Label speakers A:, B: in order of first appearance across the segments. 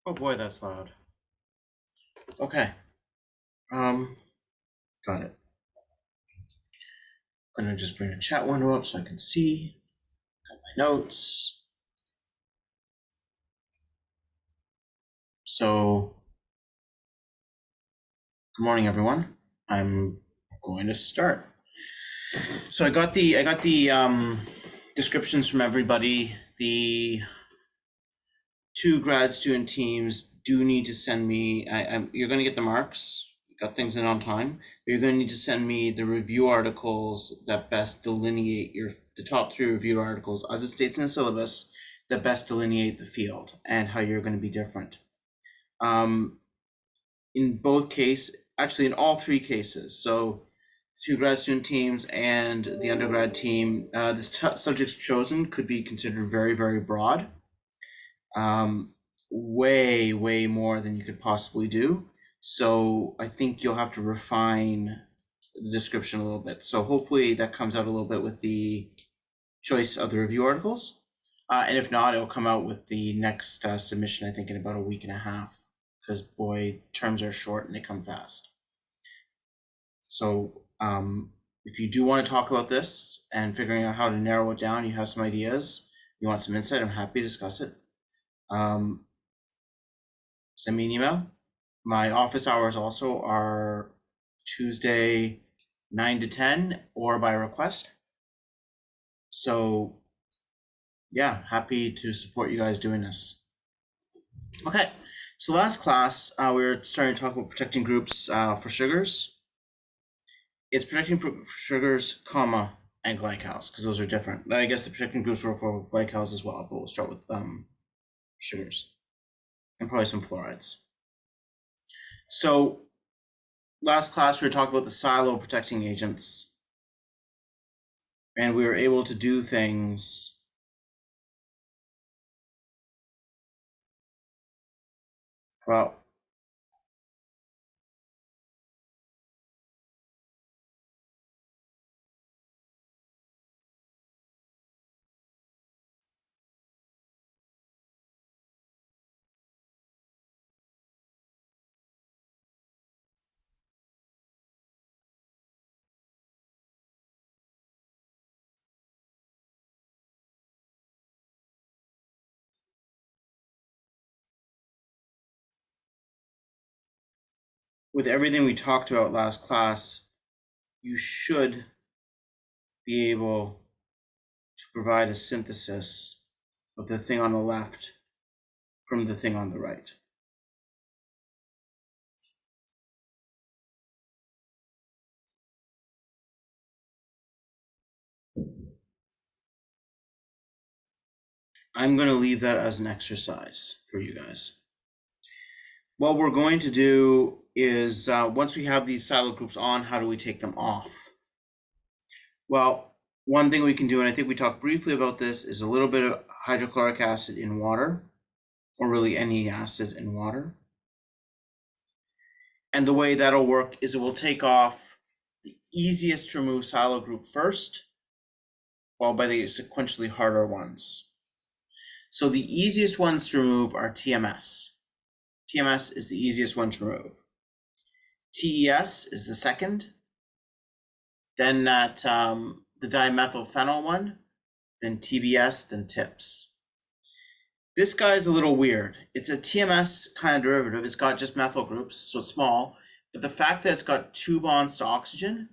A: Oh boy, that's loud. Okay. Got it. I'm gonna just bring the chat window up so I can see. Got my notes. So, good morning, everyone. I'm going to start. So I got the descriptions from everybody. The two grad student teams do need to send me. You're going to get the marks. Got things in on time. You're going to need to send me the review articles that best delineate the top three review articles as it states in the syllabus that best delineate the field and how you're going to be different. In both cases, actually in all three cases, so two grad student teams and the undergrad team, the subjects chosen could be considered very, very broad. Way more than you could possibly do. So I think you'll have to refine the description a little bit. So hopefully that comes out a little bit with the choice of the review articles. And if not, it'll come out with the next submission, I think, in about a week and a half, because boy, terms are short and they come fast. So if you do want to talk about this and figuring out how to narrow it down, you have some ideas, you want some insight, I'm happy to discuss it. Send me an email. My office hours also are Tuesday 9 to 10 or by request. So yeah, happy to support you guys doing this. Okay, so last class we were starting to talk about protecting groups for sugars. It's protecting for sugars, comma, and glycals, because those are different. I guess the protecting groups were for glycals as well, but we'll start with sugars and probably some fluorides. So last class we were talking about the silo protecting agents, and we were able to do things well. With everything we talked about last class, you should be able to provide a synthesis of the thing on the left from the thing on the right. I'm going to leave that as an exercise for you guys. What we're going to do is once we have these silo groups on, how do we take them off? Well, one thing we can do, and I think we talked briefly about this, is a little bit of hydrochloric acid in water, or really any acid in water. And the way that'll work is it will take off the easiest to remove silo group first, followed by the sequentially harder ones. So the easiest ones to remove are TMS. TMS is the easiest one to remove. TES is the second. Then the dimethylphenyl one, then TBS, then TIPS. This guy is a little weird. It's a TMS kind of derivative. It's got just methyl groups, so it's small. But the fact that it's got 2 bonds to oxygen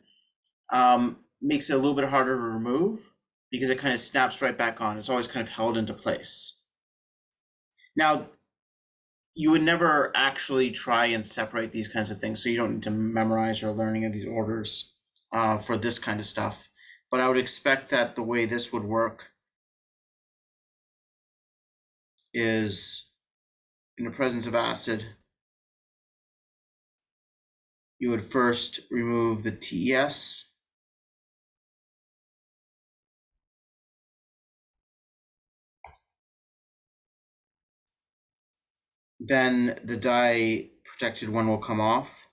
A: makes it a little bit harder to remove because it kind of snaps right back on. It's always kind of held into place. Now, you would never actually try and separate these kinds of things, so you don't need to memorize or learn any of these orders for this kind of stuff. But I would expect that the way this would work is in the presence of acid, you would first remove the TES. Then the dye protected one will come off.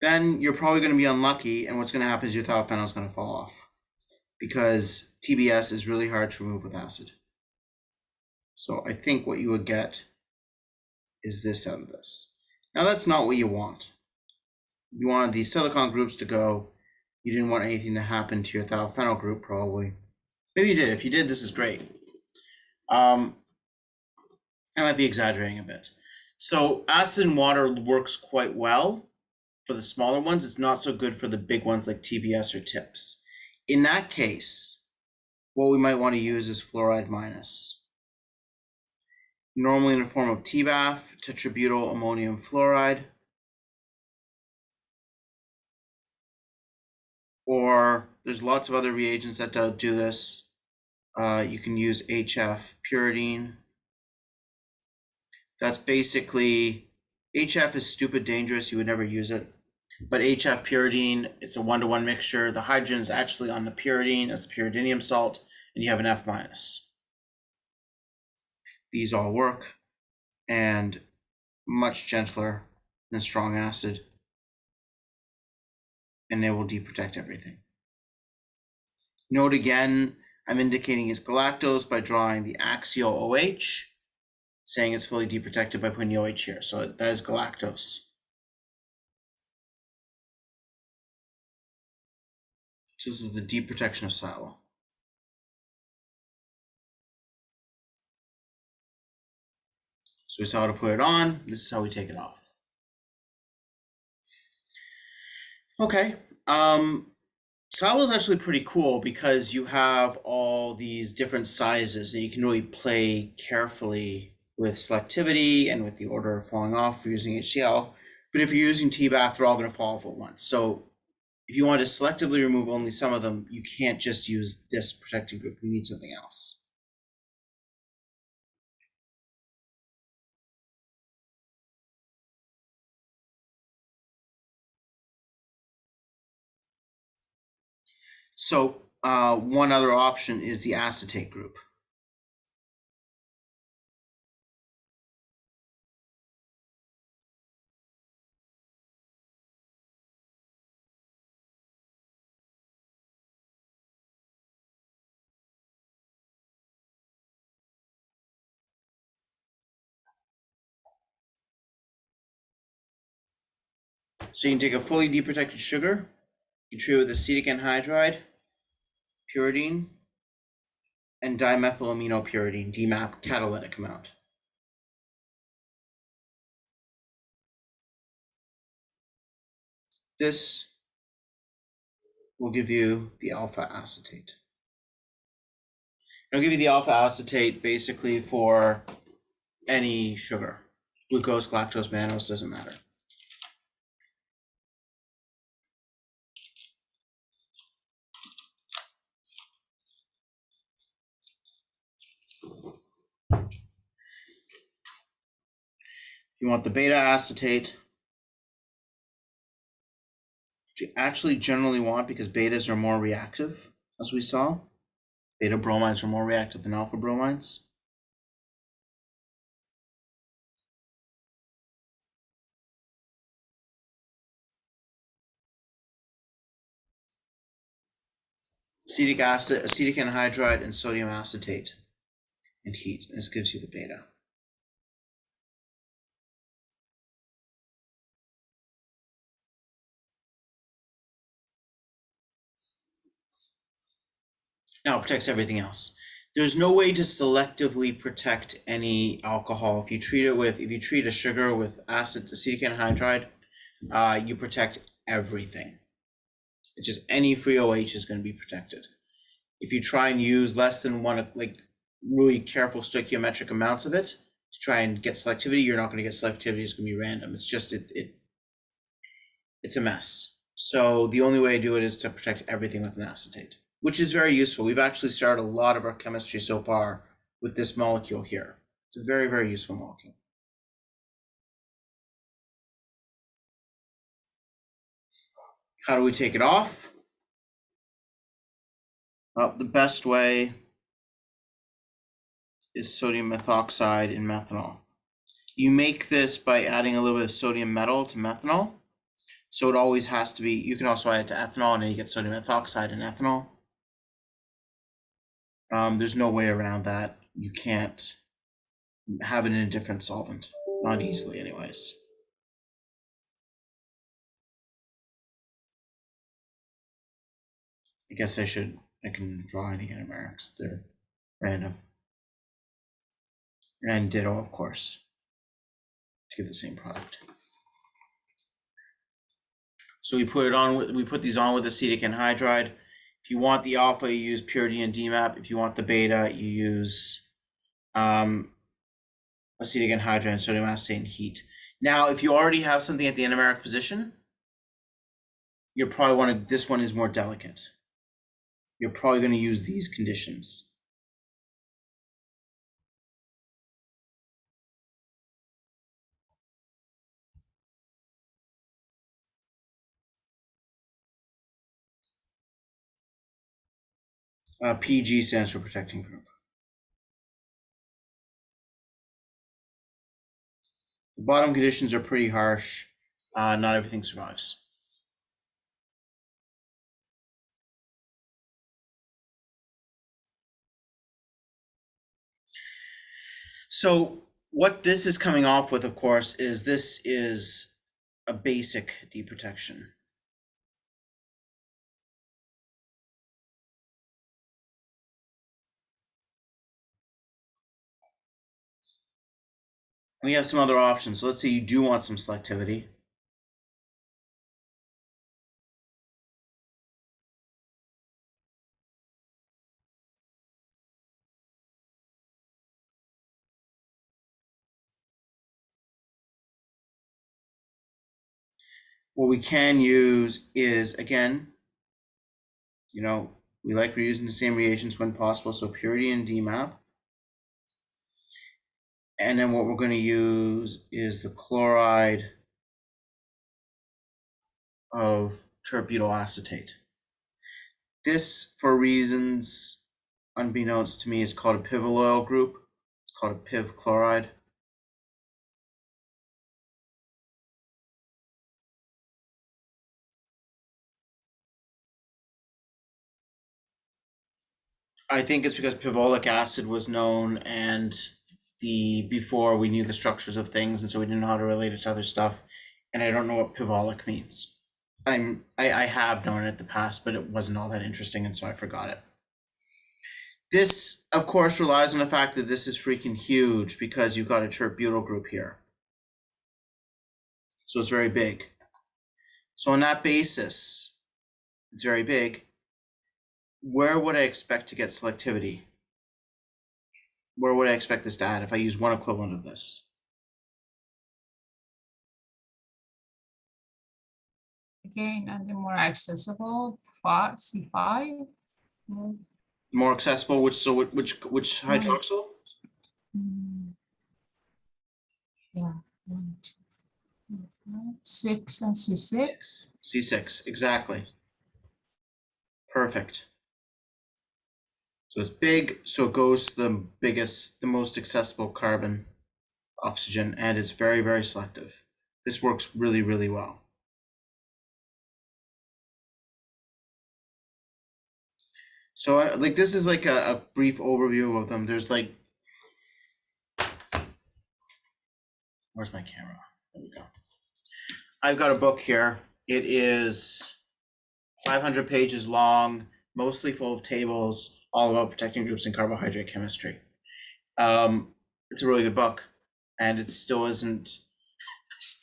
A: then you're probably going to be unlucky, and what's going to happen is your thiophenol is going to fall off, because TBS is really hard to remove with acid. So I think what you would get is this out of this. Now that's not what you want. You wanted these silicon groups to go. You didn't want anything to happen to your thiophenol group, probably. Maybe you did. If you did, this is great. I might be exaggerating a bit. So acid and water works quite well for the smaller ones. It's not so good for the big ones like TBS or TIPS. In that case, what we might want to use is fluoride minus. Normally in the form of TBAF, tetrabutyl ammonium fluoride, or there's lots of other reagents that do this. You can use HF pyridine. That's basically, HF is stupid dangerous, you would never use it. But HF pyridine, it's a 1-to-1 mixture. The hydrogen is actually on the pyridine as the pyridinium salt, and you have an F minus. These all work, and much gentler than strong acid, and they will deprotect everything. Note again, I'm indicating it's galactose by drawing the axial OH, saying it's fully deprotected by putting the OH here. So that is galactose. So this is the deprotection of silo. So we saw how to put it on. This is how we take it off. Okay. Silo is actually pretty cool because you have all these different sizes and you can really play carefully with selectivity and with the order of falling off for using HCl. But if you're using TBAF, they're all going to fall off at once. So if you want to selectively remove only some of them, you can't just use this protecting group. You need something else. So one other option is the acetate group. So you can take a fully deprotected sugar, you treat it with acetic anhydride, pyridine, and dimethylaminopyridine, DMAP catalytic amount. This will give you the alpha acetate. It'll give you the alpha acetate basically for any sugar. Glucose, galactose, mannose, doesn't matter. You want the beta acetate, which you actually generally want because betas are more reactive, as we saw. Beta bromides are more reactive than alpha bromides. Acetic acid, acetic anhydride, and sodium acetate, and heat. This gives you the beta. Now it protects everything else. There's no way to selectively protect any alcohol. If you treat a sugar with acetic anhydride, you protect everything. It's just any free OH is going to be protected. If you try and use less than one, like really careful stoichiometric amounts of it to try and get selectivity, you're not going to get selectivity. It's going to be random. It's just it's a mess. So the only way to do it is to protect everything with an acetate, which is very useful. We've actually started a lot of our chemistry so far with this molecule here. It's a very, very useful molecule. How do we take it off? The best way is sodium methoxide in methanol. You make this by adding a little bit of sodium metal to methanol. So it always has to be, you can also add it to ethanol and then you get sodium ethoxide and ethanol. There's no way around that. You can't have it in a different solvent. Not easily anyways. I guess I can draw any anomerics. They're random. And ditto, of course, to get the same product. So we put these on with acetic anhydride. If you want the alpha, you use purity and DMAP. If you want the beta, you use acetic anhydride and sodium acetate and heat. Now, if you already have something at the anomeric position, you're probably this one is more delicate. You're probably going to use these conditions. PG stands for protecting group. The bottom conditions are pretty harsh. Not everything survives. So what this is coming off with, of course, is this is a basic deprotection. We have some other options. So let's say you do want some selectivity. What we can use is, again, we like reusing the same reagents when possible, so purity and DMAP. And then what we're going to use is the chloride of terbutyl acetate. This, for reasons unbeknownst to me, is called a pivyl oil group. It's called a piv chloride. I think it's because pivolic acid was known and before we knew the structures of things, and so we didn't know how to relate it to other stuff. And I don't know what pivolic means. I have known it in the past, but it wasn't all that interesting, and so I forgot it. This, of course, relies on the fact that this is freaking huge because you've got a terbutyl group here. So it's very big. So on that basis, it's very big. Where would I expect to get selectivity? Where would I expect this to add if I use one equivalent of this?
B: Again, and the more accessible C5.
A: More accessible, which hydroxyl?
B: Yeah, 1, 2, 3, 4, 5, 6 and C6.
A: C6, exactly. Perfect. So it's big, so it goes to the most accessible carbon, oxygen, and it's very, very selective. This works really, really well. So like this is like a brief overview of them. There's like, where's my camera? There we go. I've got a book here. It is 500 pages long, mostly full of tables, all about protecting groups in carbohydrate chemistry. It's a really good book, and it still isn't.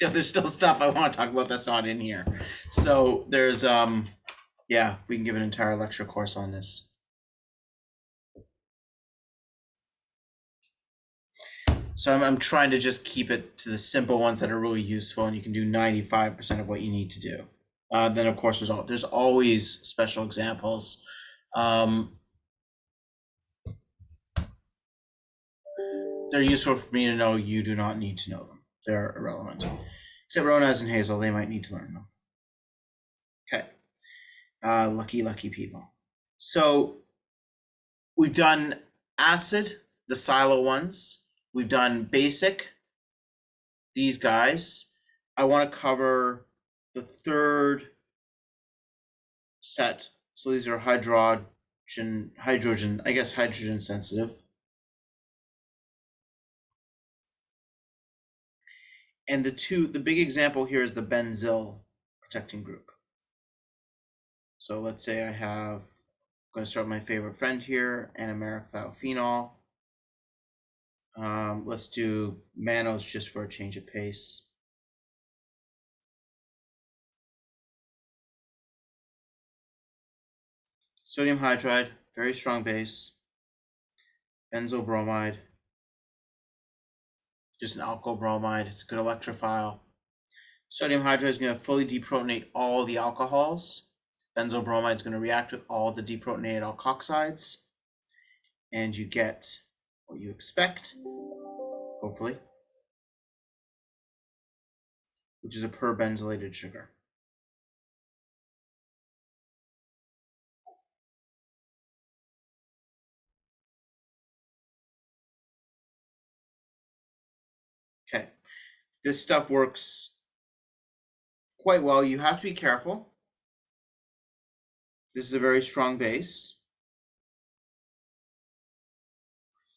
A: There's still stuff I want to talk about that's not in here. So there's yeah, we can give an entire lecture course on this. So I'm trying to just keep it to the simple ones that are really useful, and you can do 95% of what you need to do. Then of course there's always special examples. They're useful for me to know. You do not need to know them. They're irrelevant. Except Ronaz and Hazel, they might need to learn them. Okay. Lucky people. So we've done acid, the silo ones. We've done basic, these guys. I want to cover the third set. So these are hydrogen, I guess hydrogen sensitive. And the big example here is the benzyl protecting group. So let's say I'm going to start with my favorite friend here, anameric thiophenol. Let's do mannose just for a change of pace. Sodium hydride, very strong base. Benzyl bromide, just an alkyl bromide. It's a good electrophile. Sodium hydride is going to fully deprotonate all the alcohols. Benzyl bromide is going to react with all the deprotonated alkoxides. And you get what you expect, hopefully, which is a per-benzylated sugar. Okay, this stuff works quite well. You have to be careful. This is a very strong base.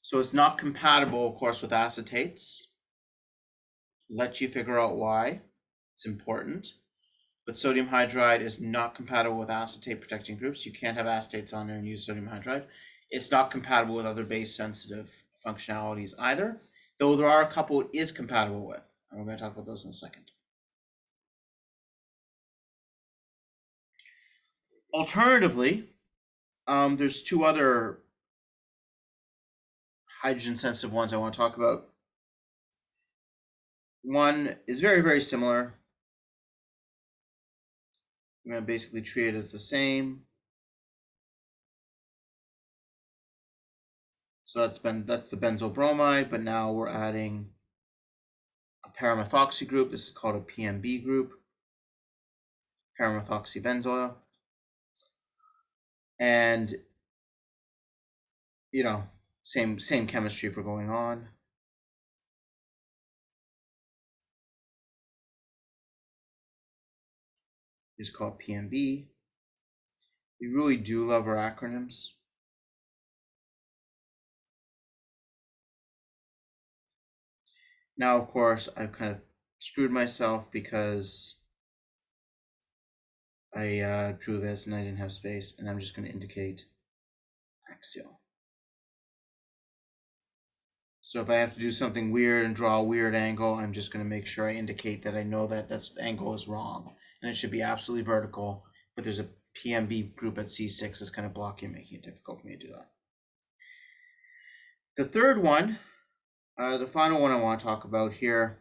A: So it's not compatible, of course, with acetates. Let you figure out why. It's important. But sodium hydride is not compatible with acetate protecting groups. You can't have acetates on there and use sodium hydride. It's not compatible with other base sensitive functionalities either, though there are a couple it is compatible with. And we're going to talk about those in a second. Alternatively, there's two other hydrogen sensitive ones I want to talk about. One is very, very similar. I'm going to basically treat it as the same. So that's the benzyl bromide, but now we're adding a paramethoxy group. This is called a PMB group, paramethoxy benzoyl. And you know, same chemistry for going on. It's called PMB. We really do love our acronyms. Now, of course, I've kind of screwed myself because I drew this and I didn't have space, and I'm just going to indicate axial. So if I have to do something weird and draw a weird angle, I'm just going to make sure I indicate that I know that this angle is wrong, and it should be absolutely vertical, but there's a PMB group at C6 that's kind of blocking, making it difficult for me to do that. The third one, the final one I want to talk about here,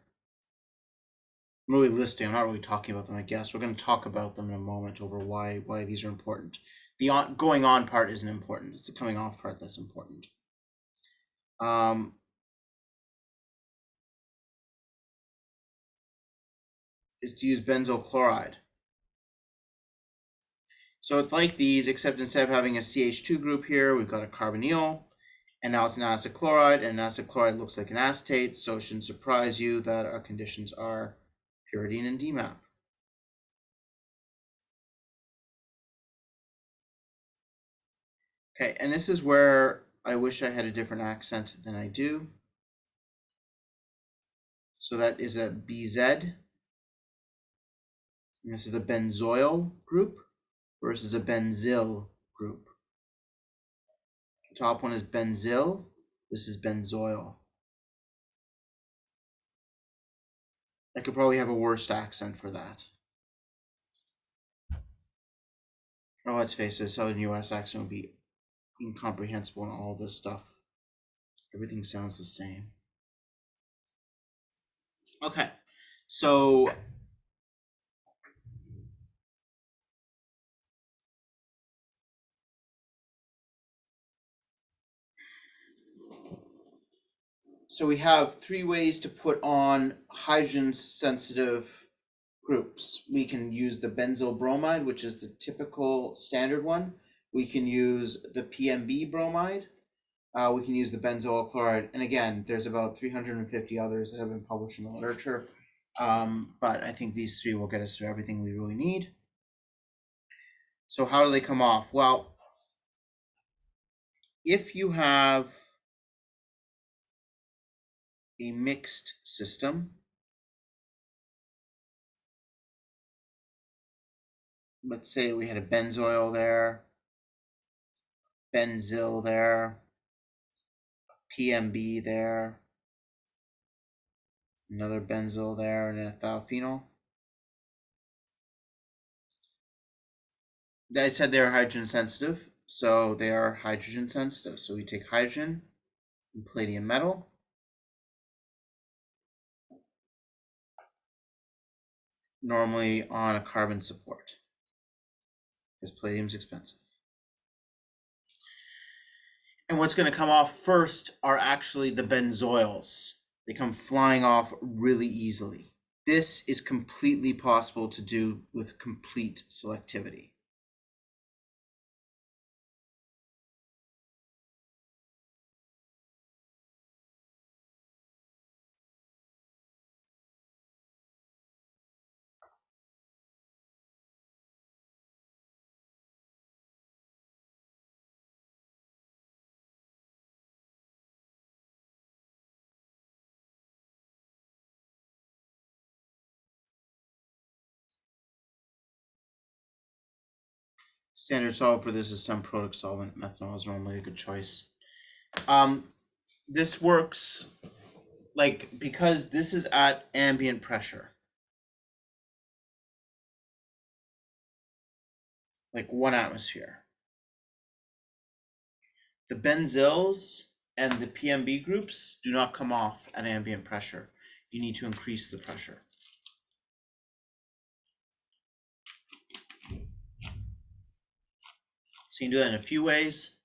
A: I'm really listing, I'm not really talking about them, I guess. We're going to talk about them in a moment over why these are important. The going on part isn't important. It's the coming off part that's important. Is to use benzyl chloride. So it's like these, except instead of having a CH2 group here, we've got a carbonyl, and now it's an acid chloride, and an acid chloride looks like an acetate, so it shouldn't surprise you that our conditions are pyridine and DMAP. Okay, and this is where I wish I had a different accent than I do. So that is a BZ. And this is a benzoyl group versus a benzyl group. The top one is benzyl. This is benzoyl. I could probably have a worse accent for that. Oh, let's face it, Southern US accent would be incomprehensible in all this stuff. Everything sounds the same. Okay, so we have three ways to put on hydrogen sensitive groups. We can use the benzyl bromide, which is the typical standard one. We can use the PMB bromide. We can use the benzoyl chloride. And again, there's about 350 others that have been published in the literature. but I think these three will get us through everything we really need. So how do they come off? Well, if you have a mixed system, let's say we had a benzoyl there, benzyl there, PMB there, another benzyl there, and a thiophenol. I said they're hydrogen sensitive, so they are hydrogen sensitive. So we take hydrogen and palladium metal. Normally on a carbon support, because palladium's expensive. And what's going to come off first are actually the benzoyls. They come flying off really easily. This is completely possible to do with complete selectivity. Standard solvent for this is some product solvent. Methanol is normally a good choice. This works because this is at ambient pressure, like 1 atmosphere. The benzyls and the PMB groups do not come off at ambient pressure. You need to increase the pressure. So you can do that in a few ways.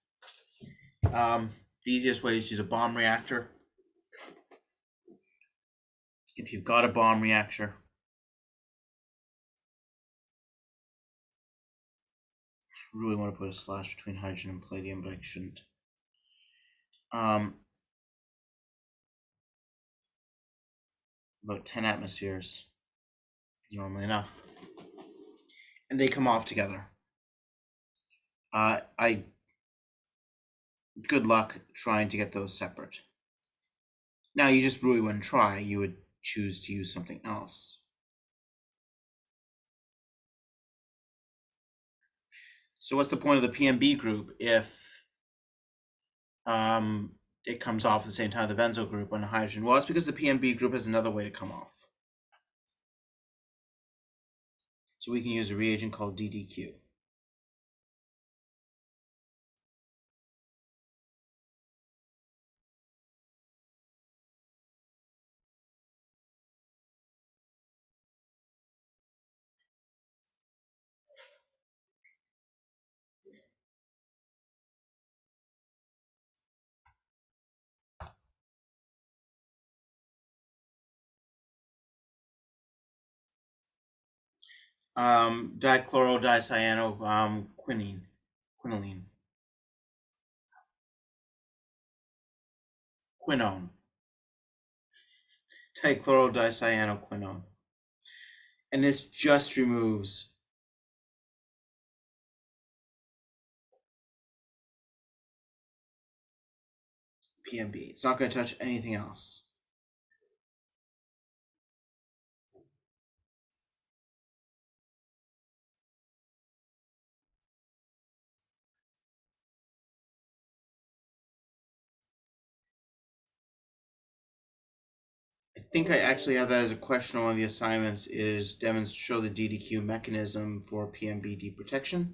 A: The easiest way is to use a bomb reactor. If you've got a bomb reactor, I really want to put a slash between hydrogen and palladium, but I shouldn't. About 10 atmospheres is normally enough. And they come off together. Good luck trying to get those separate. Now, you just really wouldn't try. You would choose to use something else. So what's the point of the PMB group if it comes off at the same time the benzo group on the hydrogen? Well, it's because the PMB group has another way to come off. So we can use a reagent called DDQ. Dichlorodicyanno quinone. Dichlorodicyannoquinone. And this just removes PMB. It's not going to touch anything else. I think I actually have that as a question on one of the assignments is show the DDQ mechanism for PMB deprotection.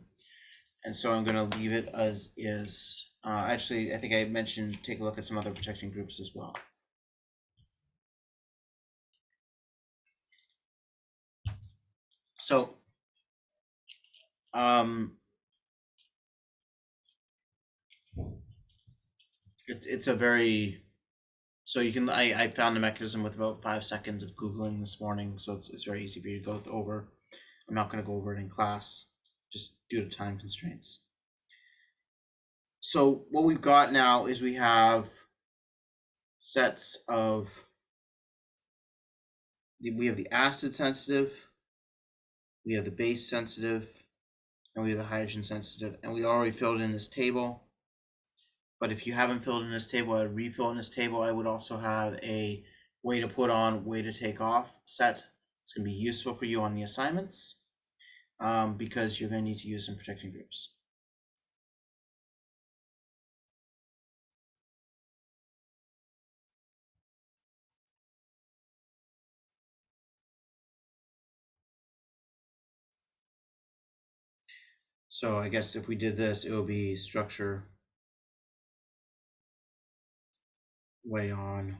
A: And so I'm going to leave it as is. Actually, I think I mentioned take a look at some other protecting groups as well. So it's a very, so you can, I found the mechanism with about 5 seconds of Googling this morning, so it's very easy for you to go over. I'm not going to go over it in class, just due to time constraints. So what we've got now is we have sets of we have the acid sensitive, we have the base sensitive, and we have the hydrogen sensitive, and we already filled in this table. But if you haven't filled in this table, I'd refill in this table. I would also have a way to put on, way to take off set. It's going to be useful for you on the assignments because you're going to need to use some protecting groups. So I guess if we did this, it would be structure, way on,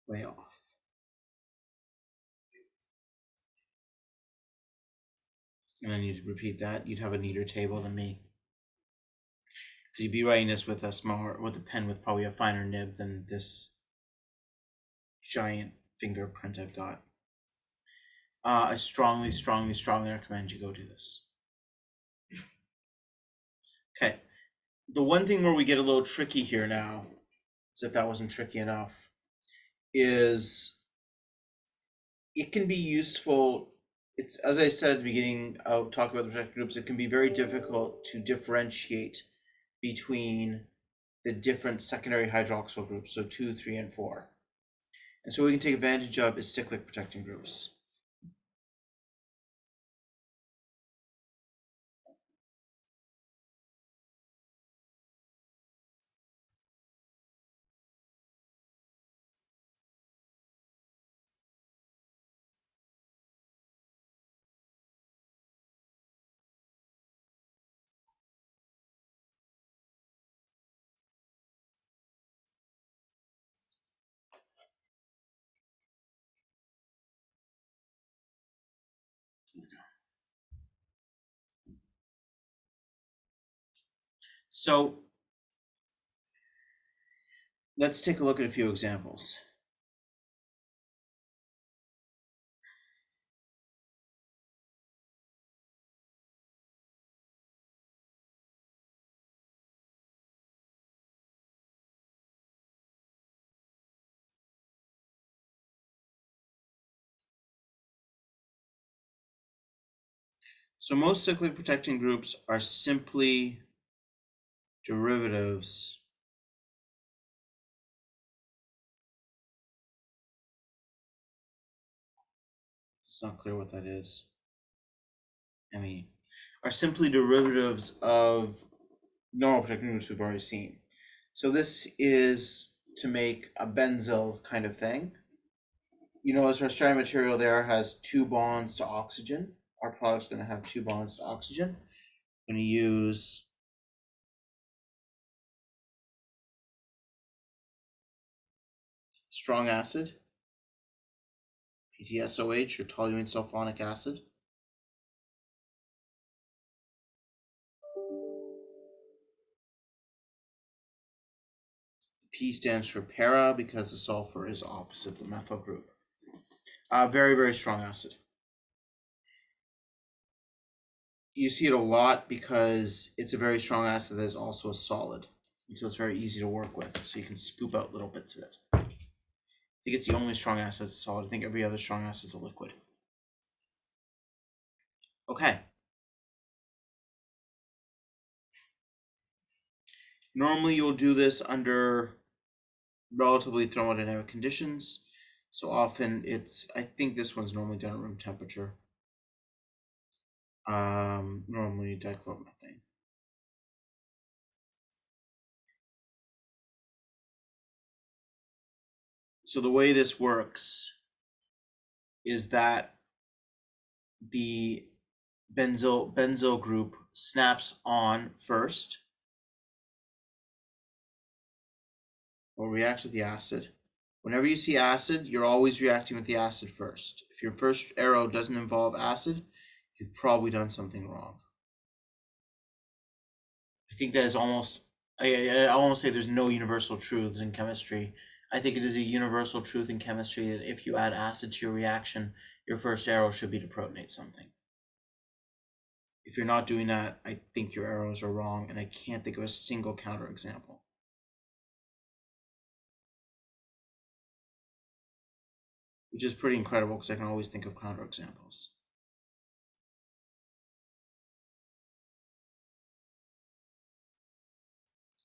A: way off. And then you'd repeat that. You'd have a neater table than me. Because you'd be writing this with a pen with probably a finer nib than this giant fingerprint I've got. I strongly recommend you go do this. Okay. The one thing where we get a little tricky here now, as if that wasn't tricky enough, is it can be useful. It's, as I said at the beginning, I'll talk about the protected groups. It can be very difficult to differentiate between the different secondary hydroxyl groups, so 2, 3, and 4. And so what we can take advantage of is cyclic protecting groups. So let's take a look at a few examples. So most cyclic protecting groups are simply derivatives it's not clear what that is. I mean, are simply derivatives of normal protecting groups we've already seen. So this is to make a benzyl kind of thing. You know, as our starting material there has 2 bonds to oxygen. Our product's going to have 2 bonds to oxygen. I'm going to use strong acid, PTSOH or toluene sulfonic acid. P stands for para because the sulfur is opposite the methyl group. Very, very strong acid. You see it a lot because it's a very strong acid that is also a solid. And so it's very easy to work with. So you can scoop out little bits of it. I think it's the only strong acid that's solid. I think every other strong acid is a liquid. Okay. Normally you'll do this under relatively thermodynamic conditions. So often I think this one's normally done at room temperature. Normally dichloromethane. So the way this works is that the benzyl group snaps on first, or reacts with the acid. Whenever you see acid, you're always reacting with the acid first. If your first arrow doesn't involve acid, you've probably done something wrong. I think that is almost, I almost say there's no universal truths in chemistry. I think it is a universal truth in chemistry that if you add acid to your reaction, your first arrow should be to protonate something. If you're not doing that, I think your arrows are wrong, and I can't think of a single counterexample. which is pretty incredible because I can always think of counterexamples.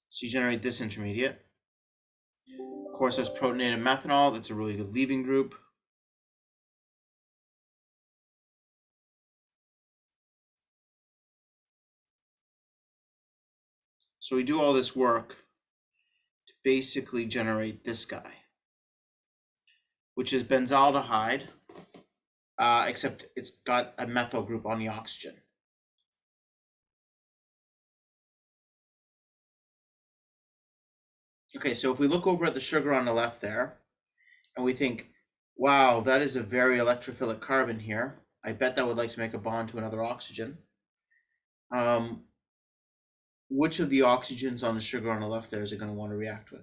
A: So you generate this intermediate. Of course, that's protonated methanol. That's a really good leaving group. So we do all this work to basically generate this guy, which is benzaldehyde, except it's got a methyl group on the oxygen. Okay, so if we look over at the sugar on the left there, and we think, wow, that is a very electrophilic carbon here. I bet that would like to make a bond to another oxygen. Which of the oxygens on the sugar on the left there is it going to want to react with?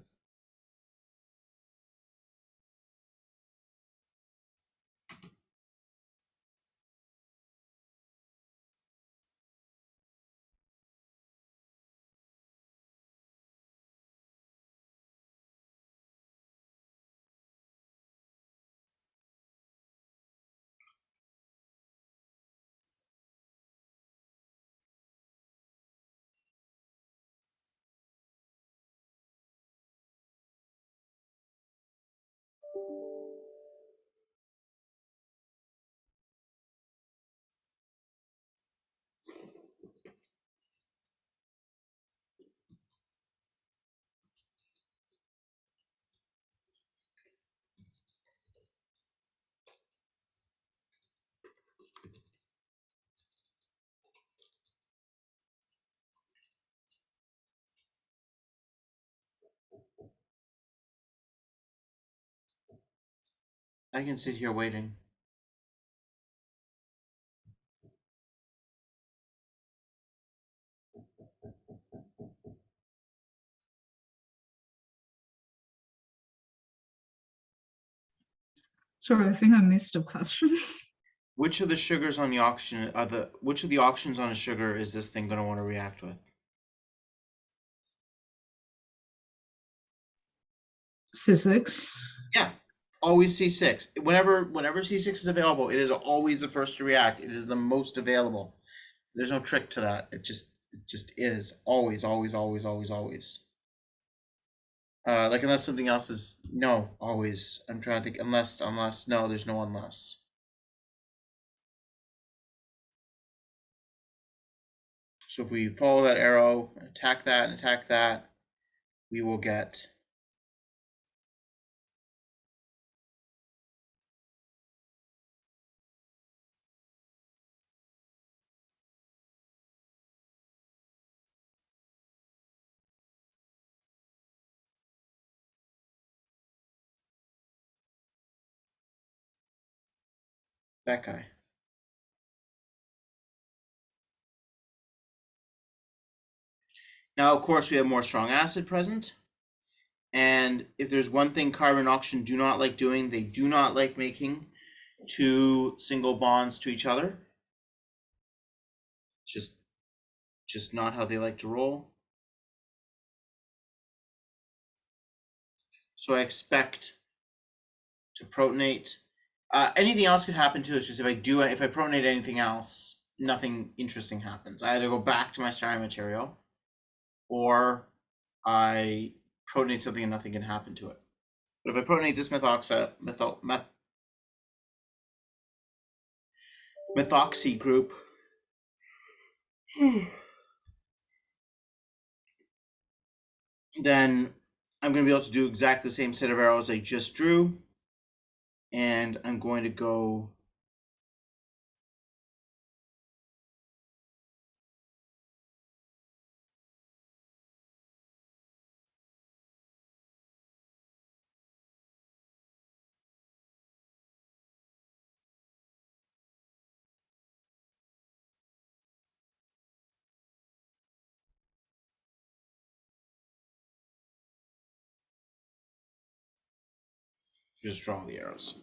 A: I can sit here waiting.
C: Sorry, I think I missed the question.
A: Which of the sugars on the oxygen which of the oxygens on a sugar is this thing going to want to react with?
C: C6.
A: Yeah, always C6. Whenever C6 is available, it is always the first to react. It is the most available. There's no trick to that. It just is always. Like unless something else is no, always. I'm trying to think unless no, there's no unless. So if we follow that arrow, attack that, we will get that guy. Now, of course, we have more strong acid present. And if there's one thing carbon and oxygen do not like doing, they do not like making two single bonds to each other. Just not how they like to roll. So I expect to protonate. Anything else could happen too. It's just if I protonate anything else, nothing interesting happens. I either go back to my starting material, or I protonate something and nothing can happen to it. But if I protonate this methoxy group, then I'm going to be able to do exactly the same set of arrows I just drew. And I'm going to go just draw the arrows.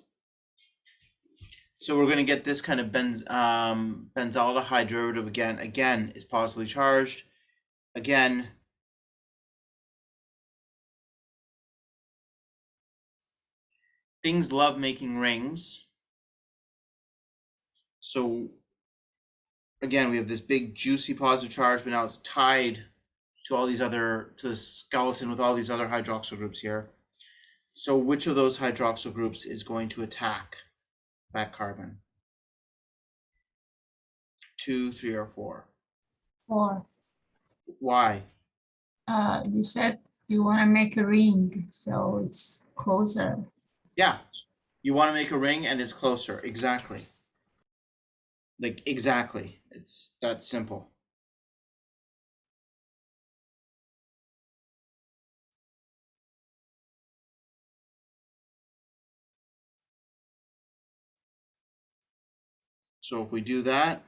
A: So we're going to get this kind of benzaldehyde derivative again. Again, is positively charged. Again, things love making rings. So again, we have this big juicy positive charge, but now it's tied to all these other, to the skeleton with all these other hydroxyl groups here. So which of those hydroxyl groups is going to attack that carbon? 2, 3, or 4?
B: 4.
A: Why?
B: You said you want to make a ring, so it's closer.
A: Yeah, you want to make a ring and it's closer. Exactly. Like, exactly. It's that simple. So if we do that,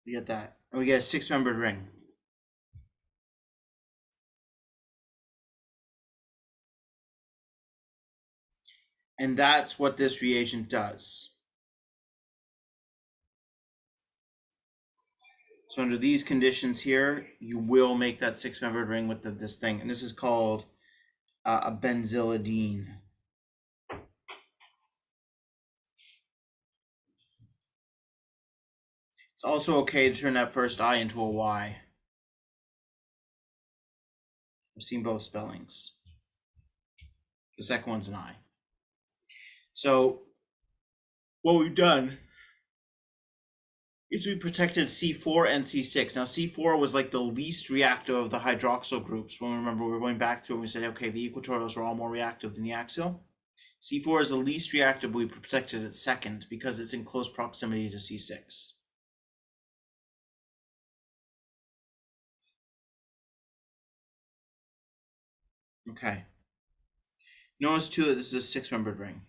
A: we get that. And we get a 6-membered ring. And that's what this reagent does. So under these conditions here, you will make that 6-membered ring with this thing. And this is called a benzylidine. It's also okay to turn that first I into a Y. I've seen both spellings. The second one's an I. So what we've done is we protected C4 and C6. Now C4 was like the least reactive of the hydroxyl groups. When we remember we were going back to it, we said, okay, the equatorials are all more reactive than the axial. C4 is the least reactive, but we protected it second because it's in close proximity to C6. Okay. Notice too that this is a 6-membered ring.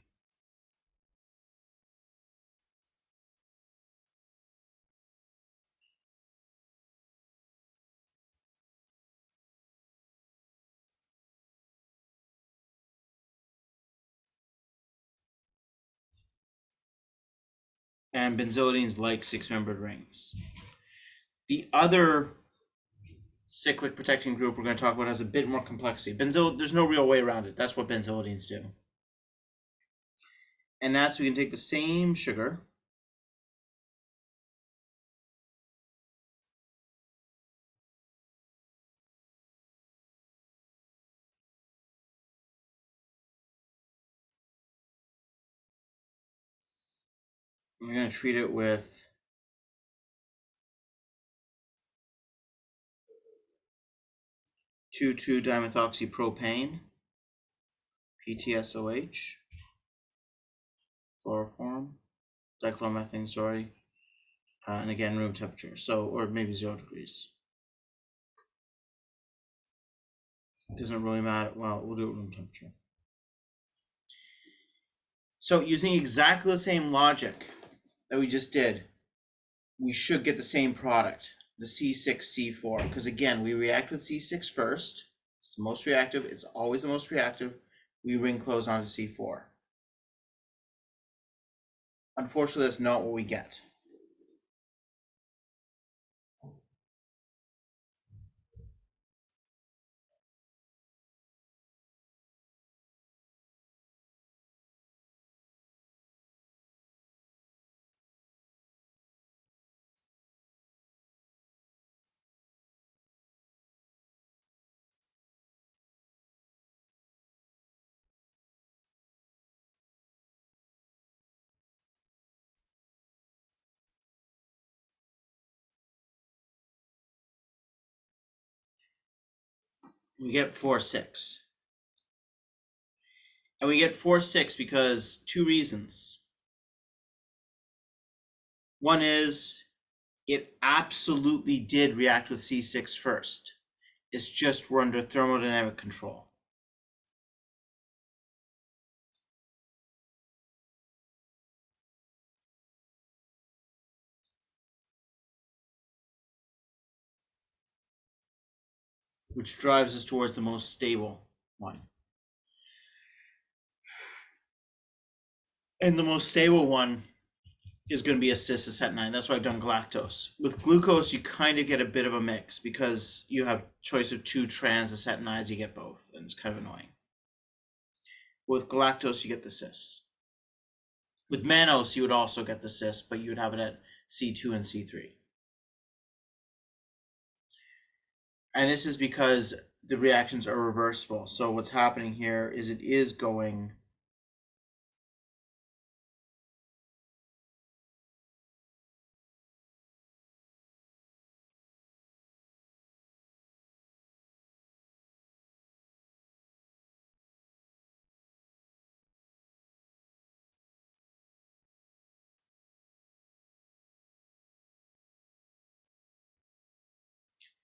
A: And benzylidines like 6-membered rings. The other cyclic protecting group we're going to talk about has a bit more complexity. There's no real way around it. That's what benzylidines do. And that's, we can take the same sugar, we're going to treat it with 2,2-dimethoxypropane, PTSOH, chloroform, dichloromethane, sorry, and again, room temperature, so, or maybe 0 degrees. It doesn't really matter. Well, we'll do it room temperature. So using exactly the same logic that we just did, we should get the same product, the C6C4, because again, we react with C6 first. It's the most reactive. It's always the most reactive. We ring close onto C4. Unfortunately, that's not what we get. We get 4,6. And we get 4,6 because 2 reasons. One is it absolutely did react with C6 first. It's just we're under thermodynamic control. Which drives us towards the most stable one. And the most stable one is going to be a cis acetonide. That's why I've done galactose. With glucose, you kind of get a bit of a mix because you have choice of 2 trans acetonides, you get both, and it's kind of annoying. With galactose, you get the cis. With mannose, you would also get the cis, but you would have it at C2 and C3. And this is because the reactions are reversible. So what's happening here is it is going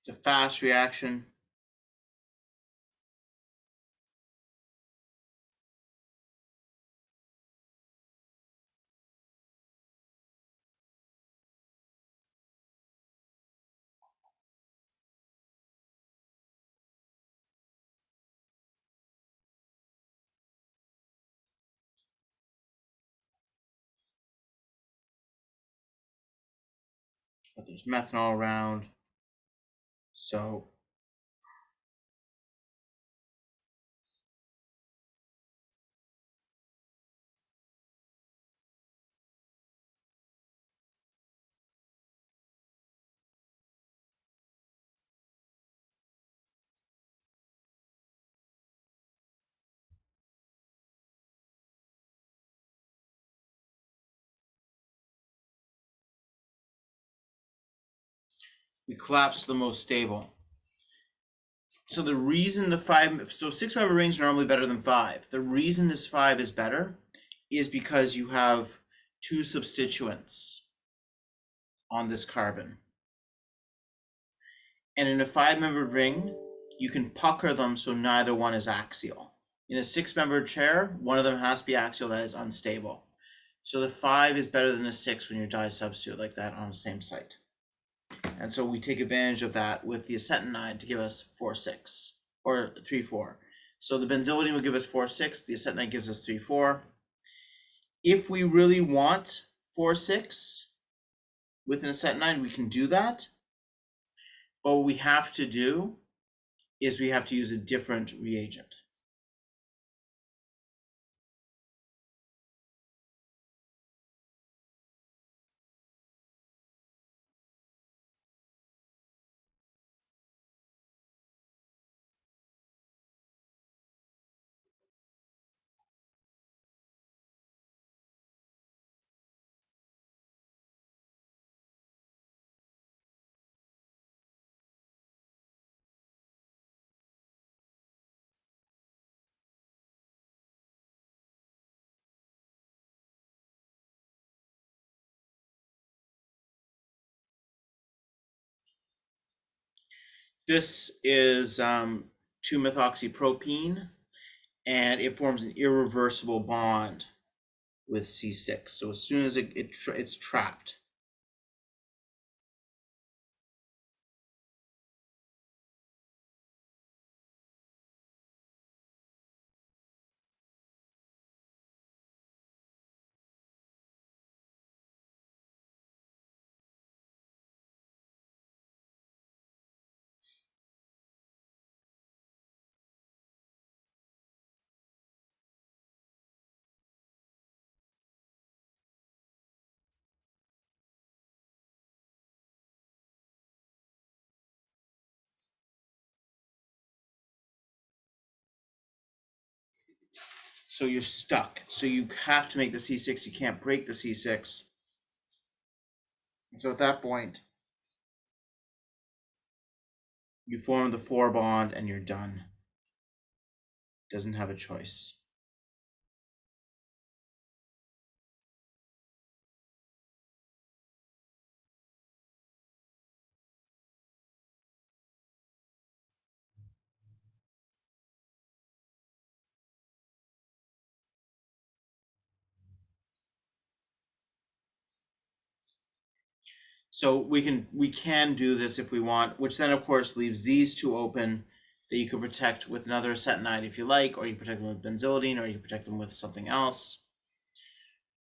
A: it's a fast reaction. But there's methanol around. So we collapse the most stable. So the reason the 6-member rings are normally better than 5. The reason this 5 is better is because you have 2 substituents on this carbon. And in a 5-membered ring, you can pucker them so neither one is axial. In a 6-membered chair, one of them has to be axial, that is unstable. So the 5 is better than a 6 when you disubstitute like that on the same site. And so we take advantage of that with the acetonide to give us 4,6 or 3,4. So the benzylidine will give us 4,6, the acetonide gives us 3,4. If we really want 4,6 with an acetonide, we can do that. But what we have to do is we have to use a different reagent. This is 2-methoxypropene, and it forms an irreversible bond with C6. So as soon as it's trapped. So you're stuck. So you have to make the C6. You can't break the C6. And so at that point, you form the 4 bond and you're done. Doesn't have a choice. So we can do this if we want, which then of course leaves these 2 open that you could protect with another acetonide if you like, or you protect them with benzylidine, or you can protect them with something else.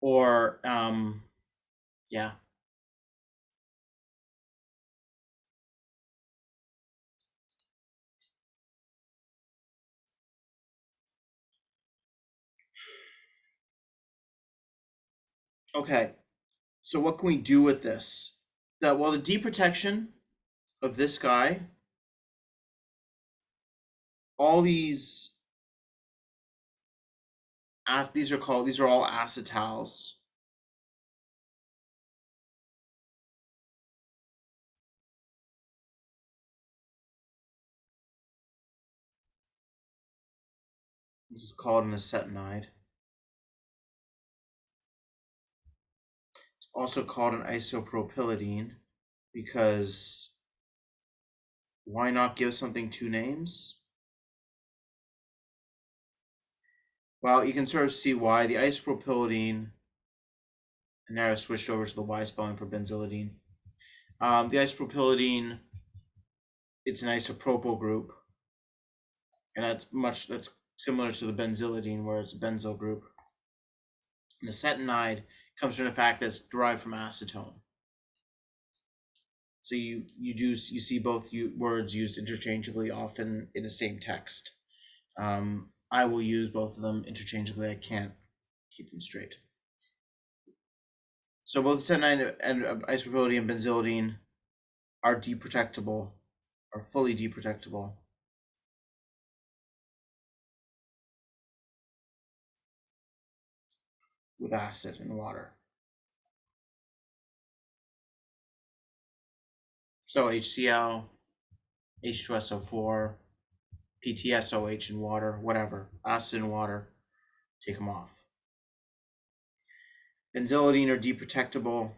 A: Or Yeah. Okay, so what can we do with this? Well, the D protection of this guy, all these these are all acetals. This is called an acetonide. It's also called an isopropylidine because why not give something two names? Well, you can sort of see why. The isopropylidine, and now I switched over to the Y spelling for benzylidine. The isopropylidine, it's an isopropyl group, and that's similar to the benzylidine where it's a benzyl group. And acetonide comes from the fact that it's derived from acetone. So you see both words used interchangeably, often in the same text. I will use both of them interchangeably. I can't keep them straight. So both acetonide and isopropylidine and benzylidine are deprotectable, are fully deprotectable. With acid and water. So HCl, H2SO4, PTSOH in water, whatever, acid and water, take them off. Benzylidine are deprotectable.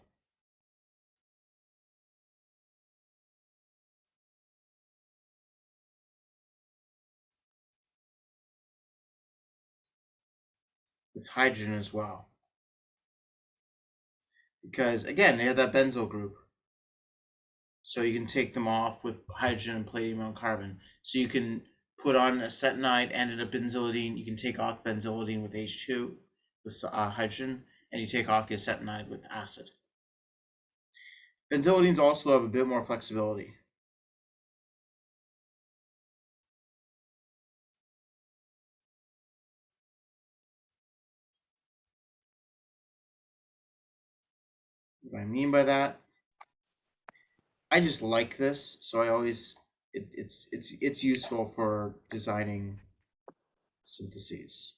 A: With hydrogen as well. Because again, they have that benzyl group. So you can take them off with hydrogen and palladium and carbon. So you can put on an acetonide and a benzylidine. You can take off benzylidine with H2 with hydrogen, and you take off the acetonide with acid. Benzylidines also have a bit more flexibility. What I mean by that, I just like this, so I always it's useful for designing syntheses.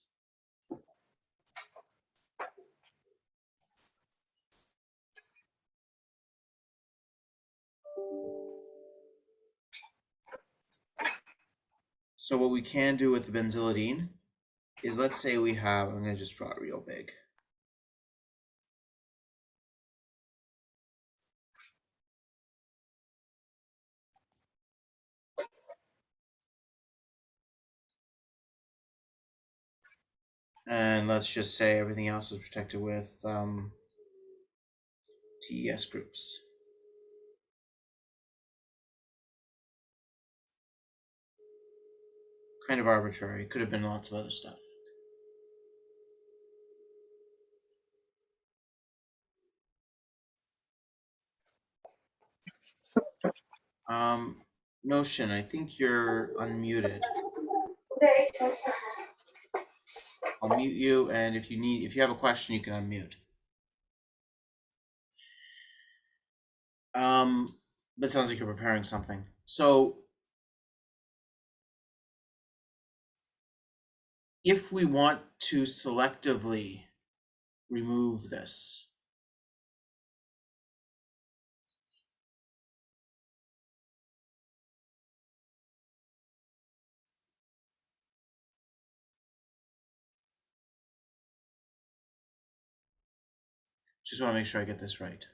A: So what we can do with the benzylidine is, let's say we have, I'm going to just draw it real big. And let's just say everything else is protected with TES groups. Kind of arbitrary. Could have been lots of other stuff. Notion, I think you're unmuted. I'll mute you, and if you have a question, you can unmute. But it sounds like you're preparing something. So if we want to selectively remove this, just want to make sure I get this right.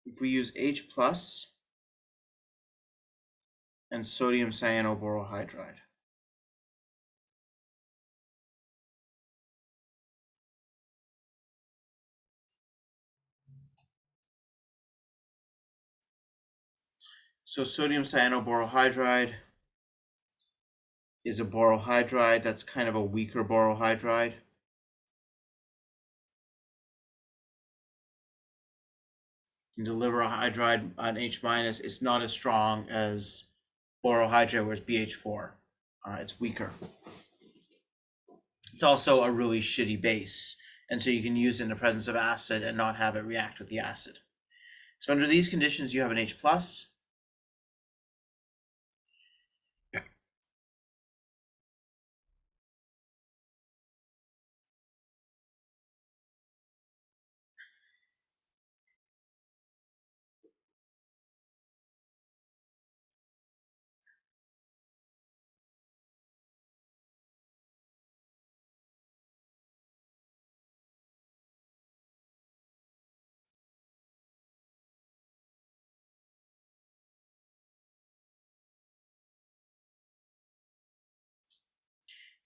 A: If we use H plus and sodium cyanoborohydride, so sodium cyanoborohydride is a borohydride that's kind of a weaker borohydride. Can deliver a hydride on H minus. It's not as strong as borohydride, whereas BH4. It's weaker. It's also a really shitty base, and so you can use it in the presence of acid and not have it react with the acid. So under these conditions, you have an H plus.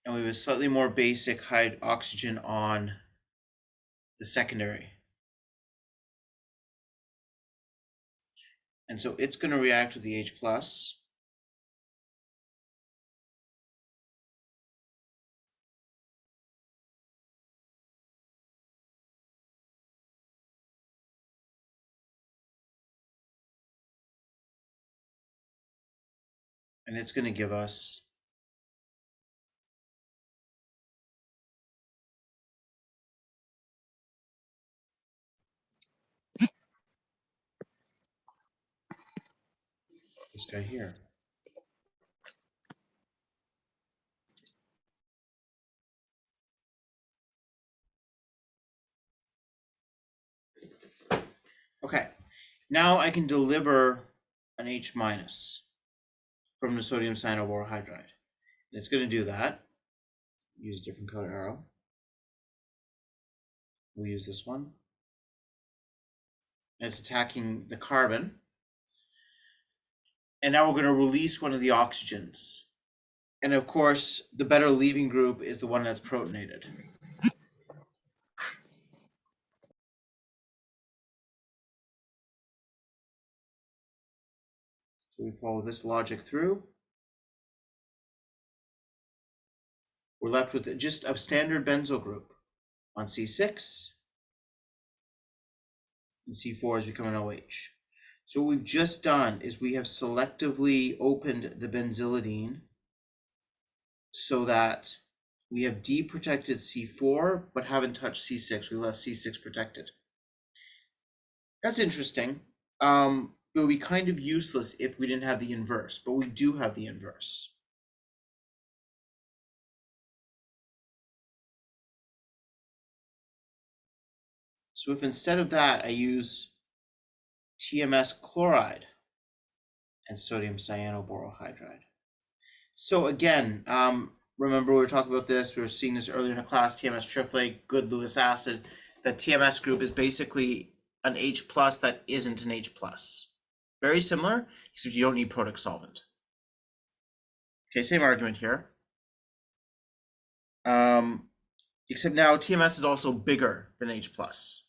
A: And we have a slightly more basic oxygen on the secondary. And so it's going to react with the H plus. And it's going to give us this guy here. Okay, now I can deliver an H minus from the sodium cyanoborohydride. And it's going to do that. Use a different color arrow. We'll use this one. And it's attacking the carbon. And now we're going to release one of the oxygens. And of course, the better leaving group is the one that's protonated. So we follow this logic through. We're left with just a standard benzyl group on C6. And C4 has become an OH. So what we've just done is we have selectively opened the benzylidine so that we have deprotected C4, but haven't touched C6. We left C6 protected. That's interesting. It would be kind of useless if we didn't have the inverse, but we do have the inverse. So if instead of that, I use TMS chloride and sodium cyanoborohydride. So again, remember we were talking about this, we were seeing this earlier in the class, TMS triflate, good Lewis acid. That TMS group is basically an H plus that isn't an H plus. Very similar, except you don't need protic solvent. Okay, same argument here. Except now TMS is also bigger than H plus.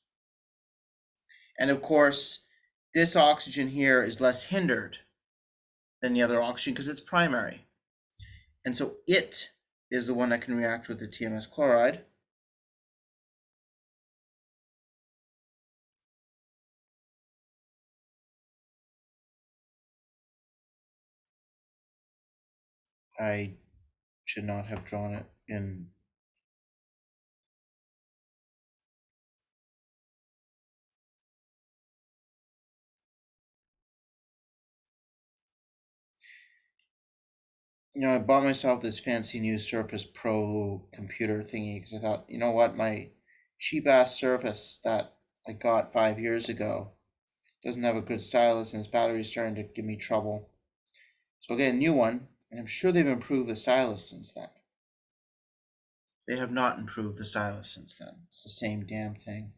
A: And of course, this oxygen here is less hindered than the other oxygen because it's primary. And so it is the one that can react with the TMS chloride. I should not have drawn it in. You know, I bought myself this fancy new Surface Pro computer thingy because I thought, you know what, my cheap ass Surface that I got 5 years ago doesn't have a good stylus and its battery's starting to give me trouble. So I'll get a new one, and I'm sure they've improved the stylus since then. They have not improved the stylus since then. It's the same damn thing.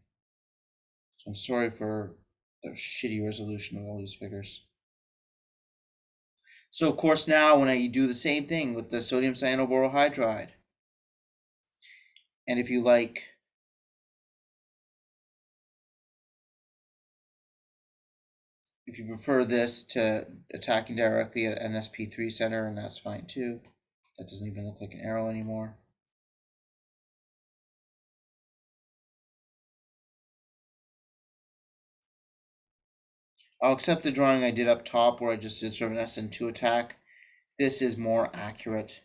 A: So I'm sorry for the shitty resolution of all these figures. So of course now when I do the same thing with the sodium cyanoborohydride, and if you like, if you prefer this to attacking directly at an sp3 center, and that's fine too, That doesn't even look like an arrow anymore. I'll accept the drawing I did up top where I just did sort of an SN2 attack. This is more accurate.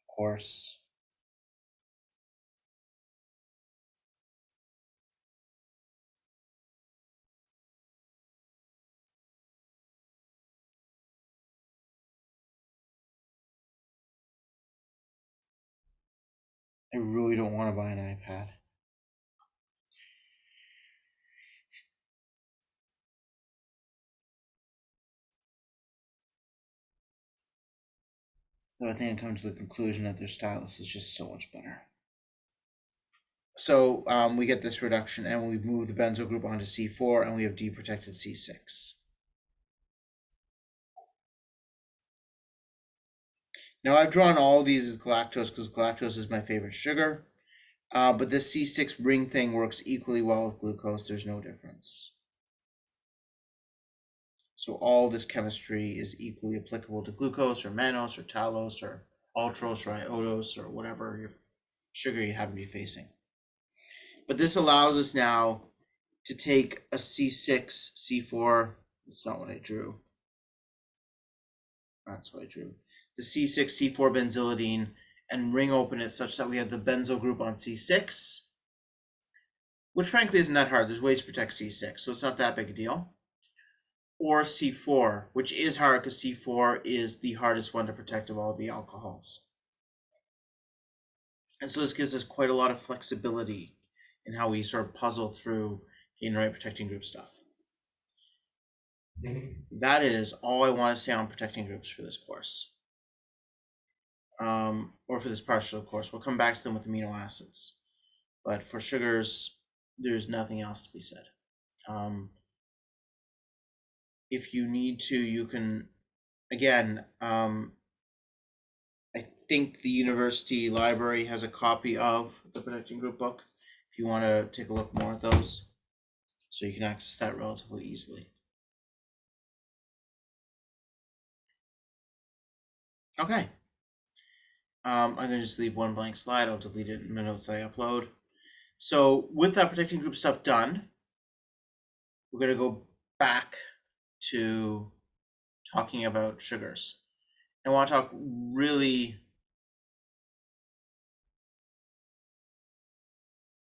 A: Of course. I really don't want to buy an iPad. But I think I come to the conclusion that their stylus is just so much better. So we get this reduction and we move the benzo group onto C4 and we have deprotected C6. Now I've drawn all these as galactose because galactose is my favorite sugar. But this C6 ring thing works equally well with glucose. There's no difference. So all this chemistry is equally applicable to glucose or mannose or talose or ultrose or iodose or whatever your sugar you happen to be facing. But this allows us now to take a C6, C4, that's not what I drew. That's what I drew. The C6, C4 benzylidine and ring open it such that we have the benzo group on C6, which frankly isn't that hard. There's ways to protect C6, so it's not that big a deal. Or C4, which is hard because C4 is the hardest one to protect of all the alcohols. And so this gives us quite a lot of flexibility in how we sort of puzzle through getting the right protecting group stuff. That is all I want to say on protecting groups for this course. Or for this partial course. We'll come back to them with amino acids. But for sugars, there's nothing else to be said. If you need to, you can, again, I think the university library has a copy of the protecting group book if you want to take a look more at those. So you can access that relatively easily. Okay. I'm going to just leave one blank slide. I'll delete it in the notes I upload. So with that protecting group stuff done, we're going to go back to talking about sugars. I want to talk really,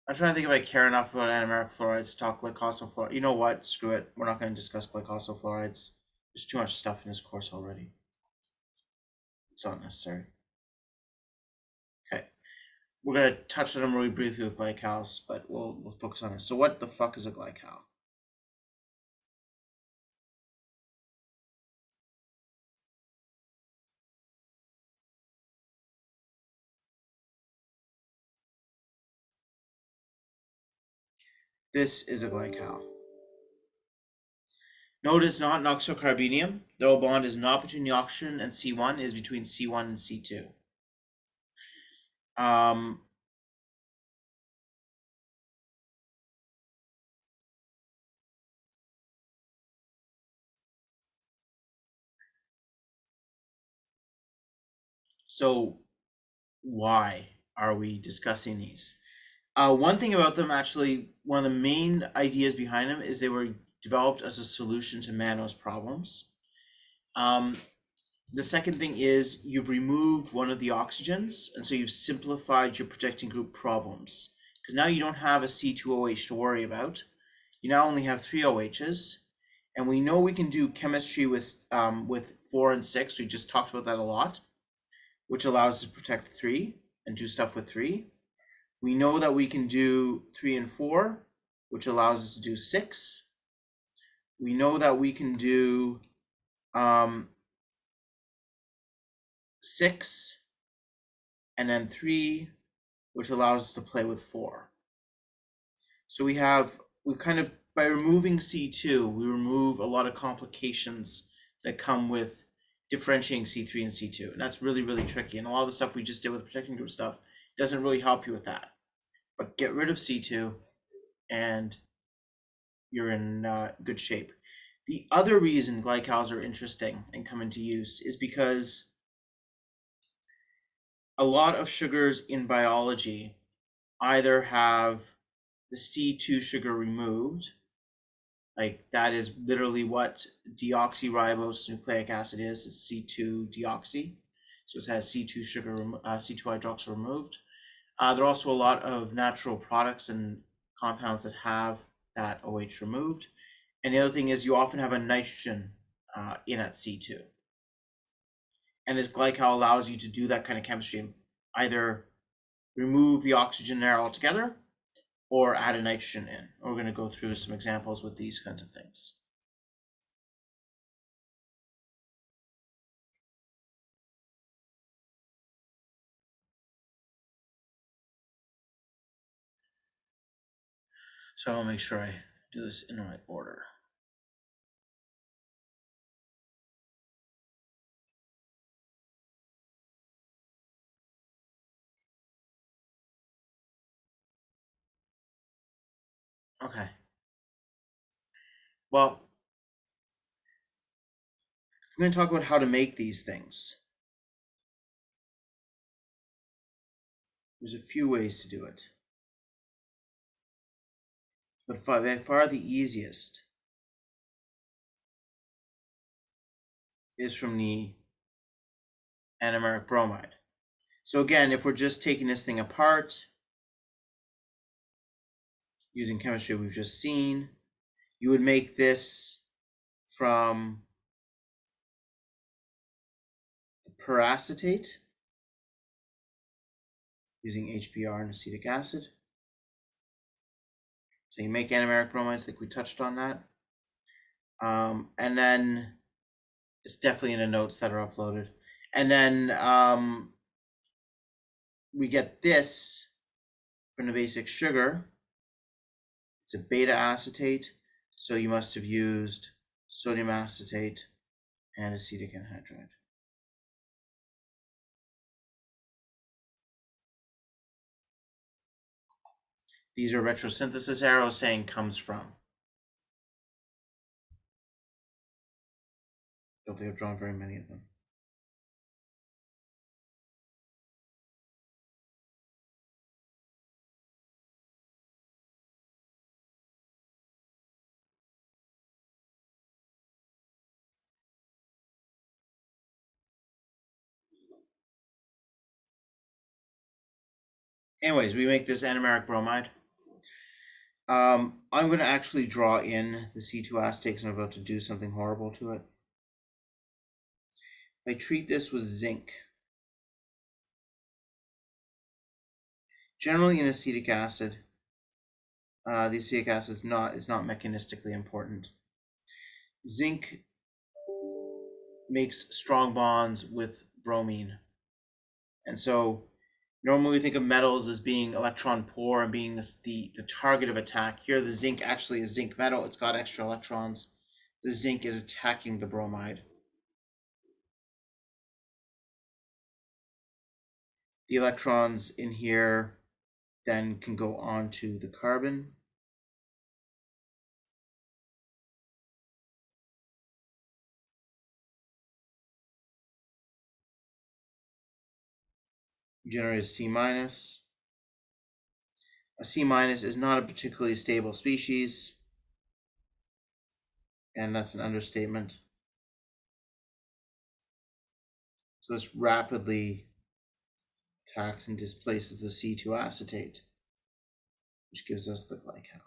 A: I'm trying to think if I care enough about anomeric fluorides to talk glycosylfluorides. You know what? Screw it. We're not going to discuss glycosylfluorides. There's too much stuff in this course already. It's not necessary. Okay. We're going to touch on them really briefly with glycals, but we'll focus on this. So what the fuck is a glycal? This is a glycal. Note it's not an oxocarbenium. The double bond is not between the oxygen and C1, it is between C1 and C2. So why are we discussing these? One thing about them, actually, one of the main ideas behind them is they were developed as a solution to mannose problems. The second thing is you've removed one of the oxygens, and so you've simplified your protecting group problems. Because now you don't have a C2OH to worry about. You now only have 3 OHs. And we know we can do chemistry with 4 and 6. We just talked about that a lot, which allows us to protect 3 and do stuff with 3. We know that we can do 3 and 4, which allows us to do 6. We know that we can do 6 and then 3, which allows us to play with 4. So we kind of, by removing C2, we remove a lot of complications that come with differentiating C3 and C2. And that's really, really tricky. And a lot of the stuff we just did with the protecting group stuff doesn't really help you with that. But get rid of C2 and you're in good shape. The other reason glycals are interesting and come into use is because a lot of sugars in biology either have the C2 sugar removed, like that is literally what deoxyribose nucleic acid is, it's C2 deoxy. So it has C2 sugar, C2 hydroxyl removed. There are also a lot of natural products and compounds that have that OH removed. And the other thing is you often have a nitrogen in at C2. And this glycal allows you to do that kind of chemistry, either remove the oxygen there altogether or add a nitrogen in. We're going to go through some examples with these kinds of things. So I'll make sure I do this in the right order. Okay. Well, I'm going to talk about how to make these things. There's a few ways to do it. But by far the easiest is from the anomeric bromide. So again, if we're just taking this thing apart, using chemistry we've just seen, you would make this from the peracetate, using HBr and acetic acid. So you make anomeric bromides, I think we touched on that. And then it's definitely in the notes that are uploaded. And then we get this from the basic sugar. It's a beta acetate, so you must have used sodium acetate and acetic anhydride. These are retrosynthesis arrows saying comes from. Don't think I've drawn very many of them. Anyways, we make this anomeric bromide. I'm going to actually draw in the C2 acetate because I'm about to do something horrible to it. I treat this with zinc. Generally in acetic acid, the acetic acid is not mechanistically important. Zinc makes strong bonds with bromine. And so normally we think of metals as being electron poor and being the target of attack. Here the zinc actually is zinc metal, it's got extra electrons. The zinc is attacking the bromide. The electrons in here then can go on to the carbon. Generate a C minus. A C minus is not a particularly stable species, and that's an understatement. So this rapidly attacks and displaces the C2 acetate, which gives us the glycal.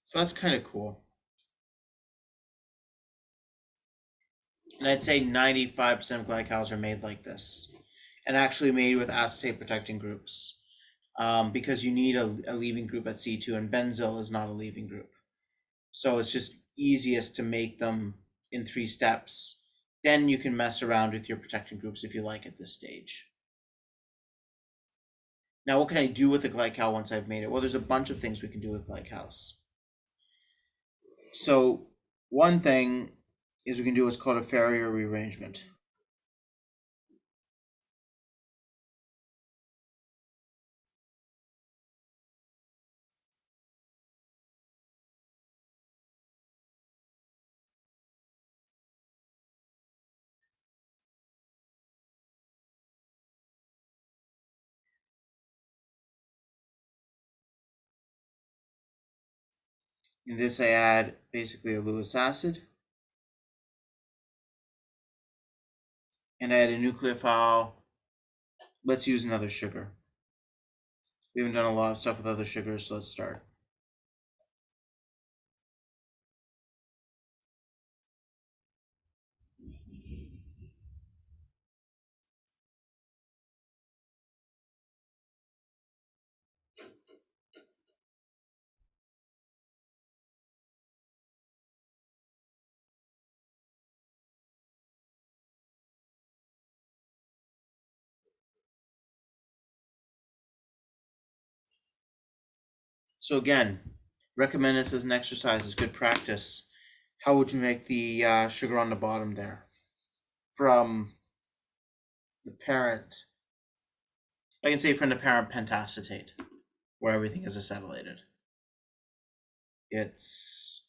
A: So that's kind of cool. And I'd say 95% of glycals are made like this, and actually made with acetate protecting groups, because you need a leaving group at C2, and benzyl is not a leaving group. So it's just easiest to make them in 3 steps. Then you can mess around with your protecting groups if you like at this stage. Now, what can I do with the glycal once I've made it? Well, there's a bunch of things we can do with glycals. So one thing is we can do what's called a Fourier rearrangement. In this, I add basically a Lewis acid, and I add a nucleophile. Let's use another sugar. We haven't done a lot of stuff with other sugars, so let's start. So again, recommend this as an exercise, as good practice. How would you make the sugar on the bottom there? From the parent, I can say from the parent pentacetate, where everything is acetylated. It's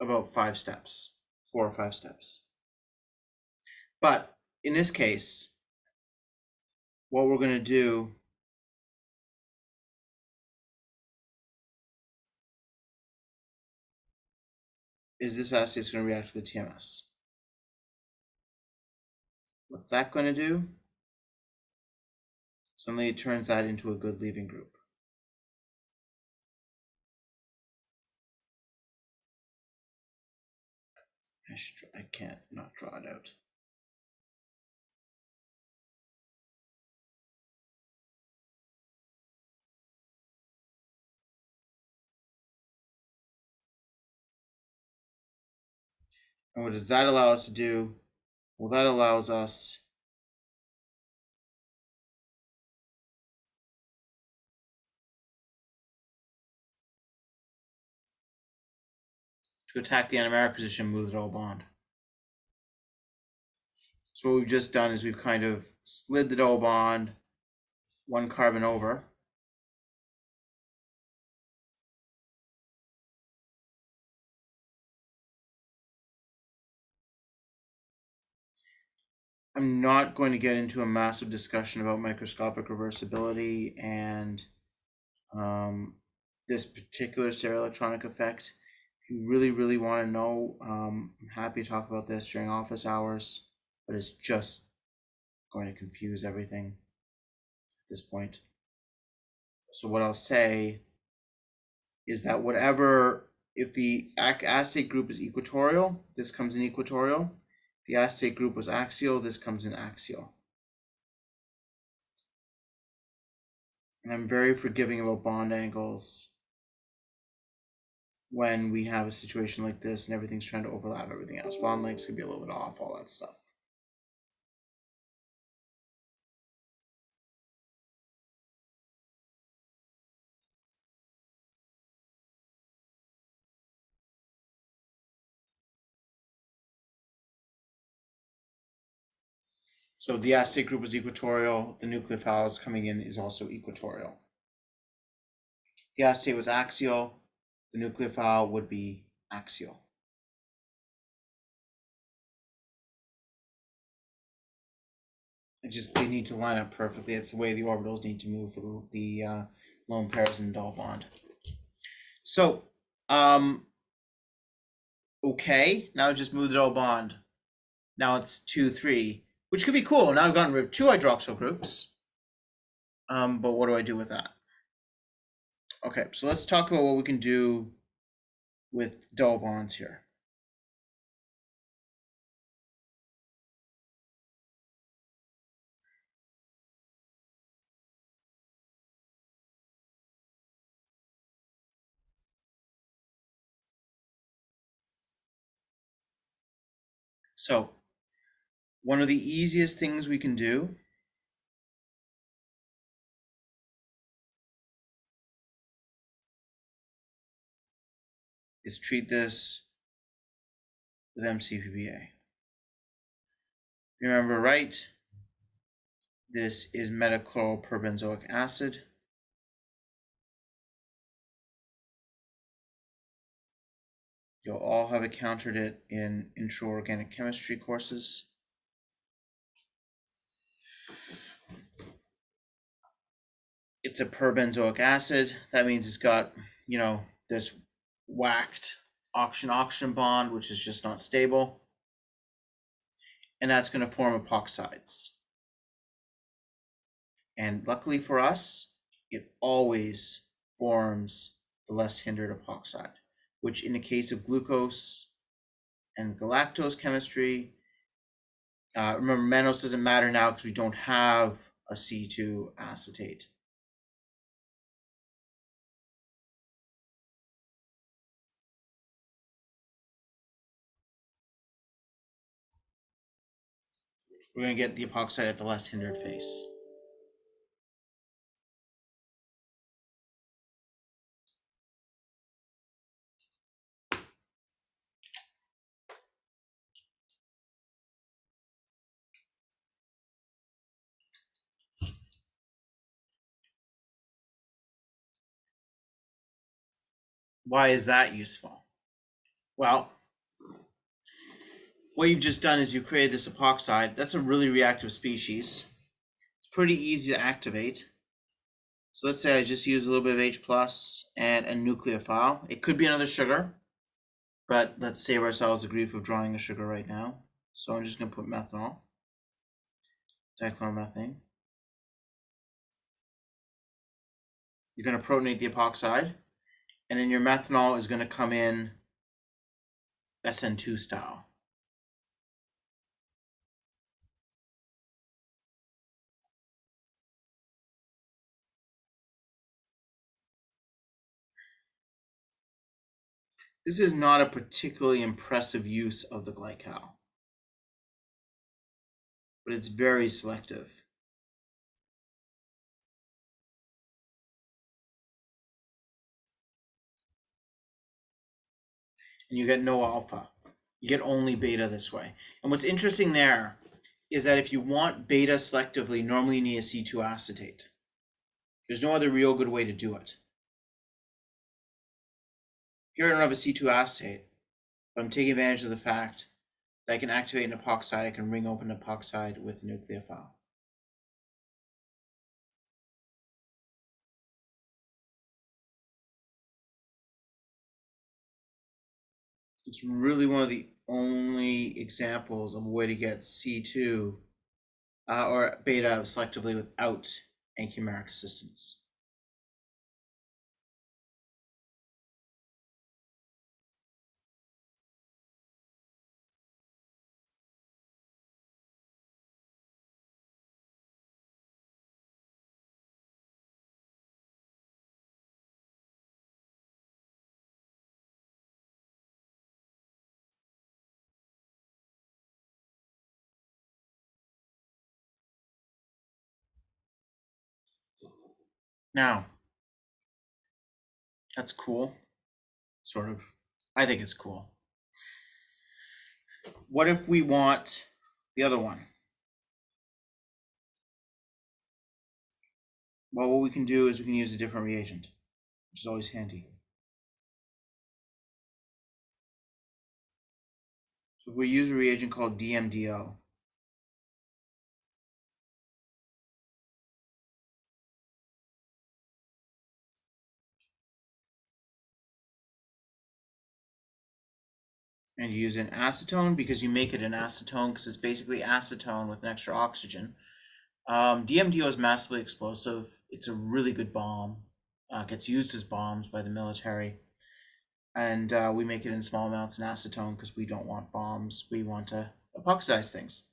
A: about 5 steps, 4 or 5 steps. But in this case, what we're going to do is this acetate is going to react with the TMS. What's that going to do? Suddenly it turns that into a good leaving group. I can't not draw it out. And what does that allow us to do? Well, that allows us to attack the anomeric position, move the double bond. So what we've just done is we've kind of slid the double bond 1 carbon over. I'm not going to get into a massive discussion about microscopic reversibility and this particular stereoelectronic effect. If you really want to know, I'm happy to talk about this during office hours, but it's just going to confuse everything at this point. So what I'll say is that if the acetate group is equatorial, this comes in equatorial. If the acetate group was axial, this comes in axial. And I'm very forgiving about bond angles when we have a situation like this and everything's trying to overlap everything else. Bond lengths could be a little bit off, all that stuff. So the acetate group is equatorial. The nucleophiles coming in is also equatorial. The acetate was axial. The nucleophile would be axial. They need to line up perfectly. It's the way the orbitals need to move for the lone pairs in the double bond. So, okay, now I just move the double bond. Now it's 2, 3, which could be cool. Now I've gotten rid of 2 hydroxyl groups. But what do I do with that? Okay, so let's talk about what we can do with double bonds here. So, one of the easiest things we can do is treat this with MCPBA. Remember, right? This is metachloroperbenzoic acid. You'll all have encountered it in intro organic chemistry courses. It's a perbenzoic acid. That means it's got, this whacked oxygen-oxygen bond, which is just not stable. And that's going to form epoxides. And luckily for us, it always forms the less hindered epoxide, which in the case of glucose and galactose chemistry, remember mannose doesn't matter now because we don't have a C2 acetate. We're going to get the epoxide at the less hindered phase. Why is that useful? Well, what you've just done is you created this epoxide. That's a really reactive species. It's pretty easy to activate. So let's say I just use a little bit of H plus and a nucleophile. It could be another sugar, but let's save ourselves the grief of drawing a sugar right now. So I'm just going to put methanol, dichloromethane. You're going to protonate the epoxide, and then your methanol is going to come in SN2 style. This is not a particularly impressive use of the glycal, but it's very selective. And you get no alpha. You get only beta this way. And what's interesting there is that if you want beta selectively, normally you need a C2 acetate. There's no other real good way to do it. Here I don't have a C2 acetate, but I'm taking advantage of the fact that I can activate an epoxide. I can ring open an epoxide with a nucleophile. It's really one of the only examples of a way to get C2 or beta selectively without anchimeric assistance. Now, that's cool, sort of. I think it's cool. What if we want the other one? Well, what we can do is we can use a different reagent, which is always handy. So if we use a reagent called DMDO, and use an acetone because you make it an acetone because it's basically acetone with an extra oxygen. DMDO is massively explosive. It's a really good bomb. Gets used as bombs by the military. And we make it in small amounts in acetone because we don't want bombs. We want to epoxidize things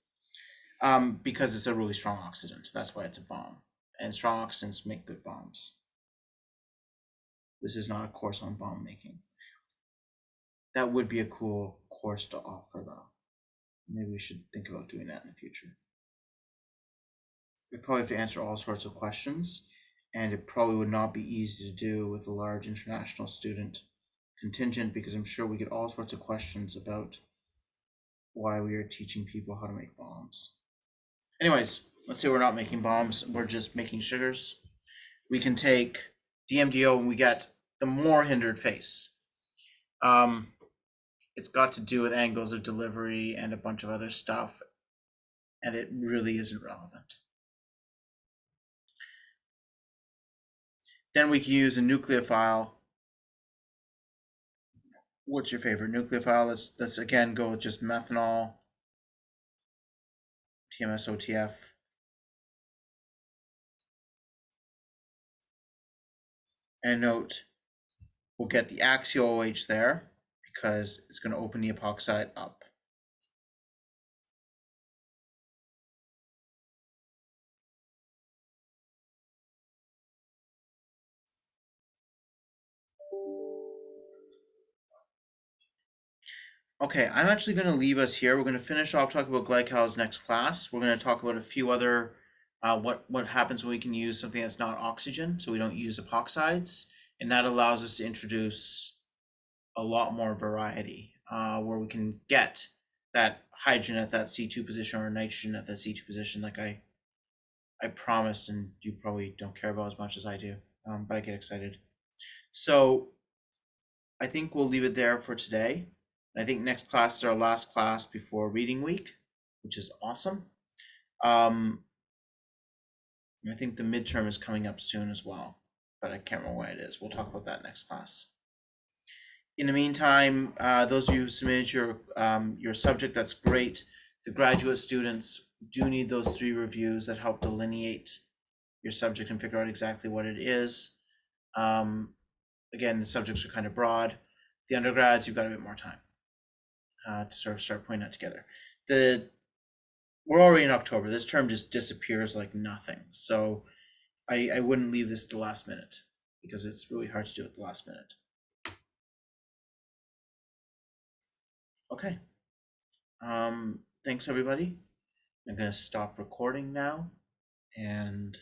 A: because it's a really strong oxidant. That's why it's a bomb. And strong oxidants make good bombs. This is not a course on bomb making. That would be a cool course to offer, though. Maybe we should think about doing that in the future. We probably have to answer all sorts of questions, and it probably would not be easy to do with a large international student contingent because I'm sure we get all sorts of questions about why we are teaching people how to make bombs. Anyways, let's say we're not making bombs, we're just making sugars. We can take DMDO and we get the more hindered face. It's got to do with angles of delivery and a bunch of other stuff, and it really isn't relevant. Then we can use a nucleophile. What's your favorite nucleophile? Let's again go with just methanol, TMSOTF. And note, we'll get the axial OH there because it's going to open the epoxide up. Okay, I'm actually going to leave us here. We're going to finish off talking about glycals next class. We're going to talk about a few other, what happens when we can use something that's not oxygen, so we don't use epoxides, and that allows us to introduce a lot more variety, where we can get that hydrogen at that C2 position or nitrogen at that C2 position, like I promised, and you probably don't care about as much as I do, but I get excited. So I think we'll leave it there for today. I think next class is our last class before reading week, which is awesome. I think the midterm is coming up soon as well, but I can't remember when it is. We'll talk about that next class. In the meantime, those of you who submitted your subject, that's great. The graduate students do need those 3 reviews that help delineate your subject and figure out exactly what it is. Again, the subjects are kind of broad. The undergrads, you've got a bit more time to sort of start putting that together. We're already in October. This term just disappears like nothing. So I wouldn't leave this at the last minute because it's really hard to do at the last minute. Okay. Thanks everybody. I'm going to stop recording now and